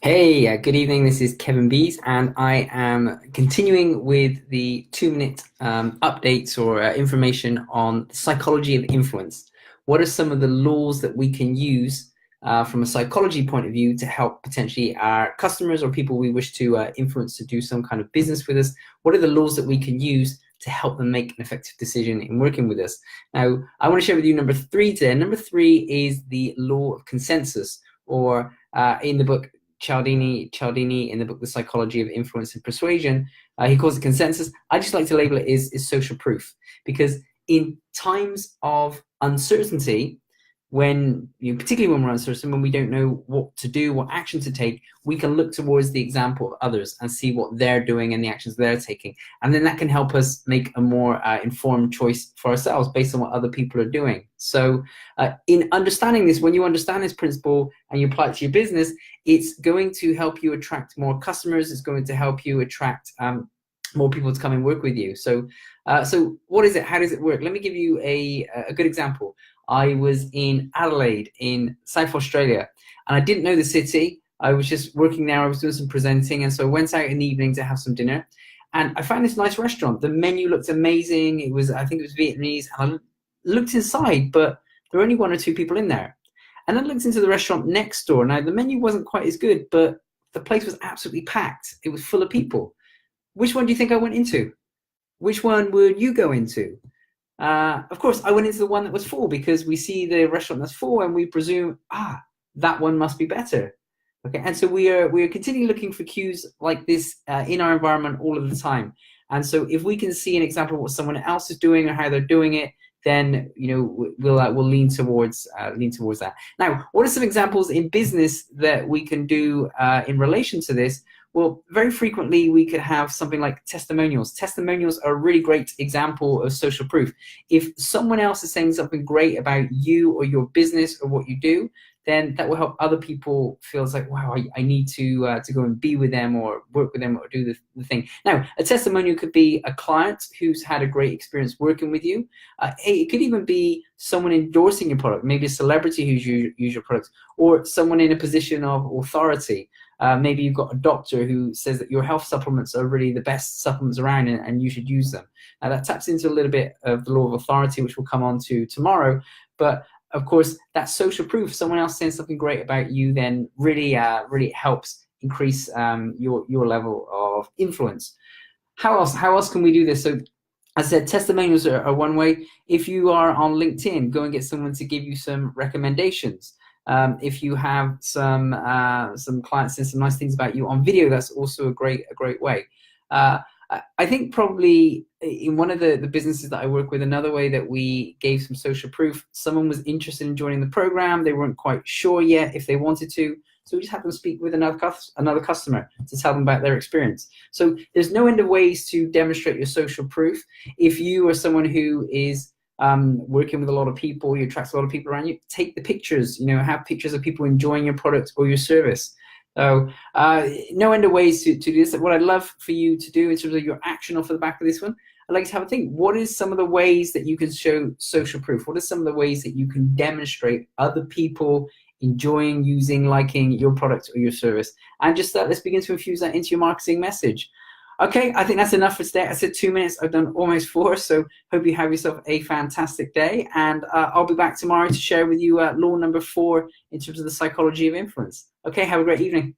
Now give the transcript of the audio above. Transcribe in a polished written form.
Hey, good evening. This is Kevin Bees, and I am continuing with the 2 minute updates or information on the psychology of influence. What are some of the laws that we can use from a psychology point of view to help potentially our customers or people we wish to influence to do some kind of business with us? What are the laws that we can use to help them make an effective decision in working with us? Now, I want to share with you number three today. Number three is the law of consensus, or in the book Cialdini in the book The Psychology of Influence and Persuasion, he calls it consensus. I just like to label it is social proof, because in times of uncertainty, particularly when we're uncertain, when we don't know what to do, what action to take, we can look towards the example of others and see what they're doing and the actions they're taking, and then that can help us make a more informed choice for ourselves based on what other people are doing. So in understanding this, when you understand this principle and you apply it to your business, it's going to help you attract more customers. It's going to help you attract more people to come and work with you. So what is it? How does it work? Let me give you a good example. I was in Adelaide in South Australia, and I didn't know the city. I was just working there. I was doing some presenting, and so I went out in the evening to have some dinner. And I found this nice restaurant. The menu looked amazing. I think it was Vietnamese. And I looked inside, but there were only one or two people in there. And then I looked into the restaurant next door. Now, the menu wasn't quite as good, but the place was absolutely packed. It was full of people. Which one do you think I went into? Which one would you go into? Of course, I went into the one that was full, because we see the restaurant that's full and we presume, that one must be better. Okay, and so we are continually looking for cues like this in our environment all of the time. And so if we can see an example of what someone else is doing or how they're doing it, then we'll lean towards that. Now, what are some examples in business that we can do in relation to this? Well, very frequently we could have something like testimonials. Testimonials are a really great example of social proof. If someone else is saying something great about you or your business or what you do, then that will help other people feel like, wow, I need to go and be with them or work with them or do the thing. Now, a testimonial could be a client who's had a great experience working with you. It could even be someone endorsing your product, maybe a celebrity who's used your products, or someone in a position of authority. Maybe you've got a doctor who says that your health supplements are really the best supplements around and you should use them. Now, that taps into a little bit of the law of authority, which we'll come on to tomorrow. But of course, that's social proof. Someone else saying something great about you then really helps increase your level of influence. How else can we do this? So, as I said, testimonials are one way. If you are on LinkedIn, go and get someone to give you some recommendations. If you have some clients saying some nice things about you on video, that's also a great way. I think probably in one of the businesses that I work with, another way that we gave some social proof, someone was interested in joining the program. They weren't quite sure yet if they wanted to. So we just had them speak with another customer to tell them about their experience. So there's no end of ways to demonstrate your social proof. If you are someone who is working with a lot of people, you attract a lot of people around you, take the pictures, have pictures of people enjoying your product or your service. So no end of ways to do this. What I'd love for you to do in terms of your action off of the back of this one, I'd like to have a think. What is some of the ways that you can show social proof? What are some of the ways that you can demonstrate other people enjoying, using, liking your product or your service? And just let's begin to infuse that into your marketing message. Okay, I think that's enough for today. I said 2 minutes. I've done almost 4, so hope you have yourself a fantastic day. And I'll be back tomorrow to share with you law number 4 in terms of the psychology of influence. Okay, have a great evening.